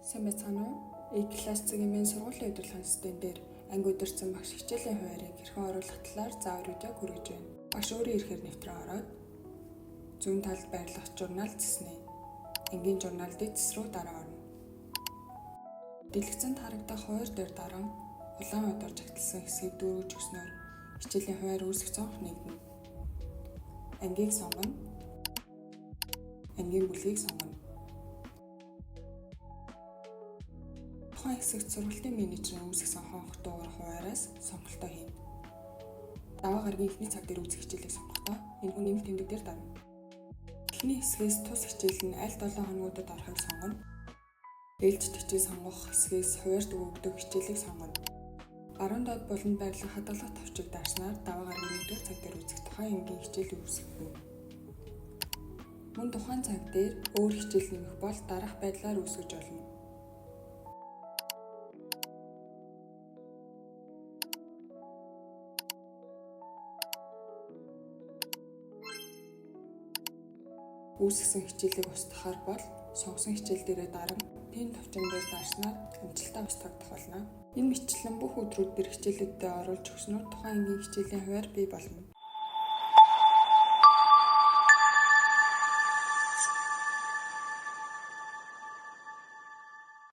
Сайн байцгаана уу? E-класс цагийн сургуулийн удирдлагын систем дээр анги удирдсан багш хичээлийн хуваарийг хэрхэн оруулах талаар заавар видео хүргэж байна. Багш өөрийн ихээр нэвтрэн ороод зүүн талд байрлах журнал цэснэ. Ангийн журнал дэд цэс рүү дараа орно. Дэлгэцэнд харагдах хуваар дээр даран улаан удирж агталсан хэсгийг дүүргэж өгснөөр хичээлийн хуваар үүсэх цонх нэгдэнэ. Ангийг сонгоно. Ангийн бүлгийг сонгоно. Тухайн хэсэгт сургалтын менежерийн үүсэх сонгох дуугар хуваараас сонголтоо хийнэ. Даваа гарагийн эхний цаг дээр үүсэх хичээлийг сонгохдоо энэ хүн нэмэлт тэмдэг дээр дарна. Эхний хэсгээс тус хичээл нь аль 7 хоногудад орохыг сонгоно. Ээлжид хичээл сонгох хэсгээс хуваарьд өгдөг хичээлийг сонгоно. Баруун доод буланд байрлах хадгалах товчийг дарснаар даваа гарагийн 1-р цаг дээр үүсэх тухайн ангийн хичээл үүсгэнэ. Мөн тухайн цаг дээр өөр хичээл нэмэх бол дараах байдлаар үүсгэж болно. Үүсгэсэн хичээлийг устгахаар бол сонгосон хичээл дээрээ даран тэн товчон дээр дарснаар амжилттай устгагдах болно. Энэ мэтчилэн бүх өдрүүд дээр хичээлүүдэд оруулж өгснөөр тухайн ангийн хичээлийн хуваар бий болно.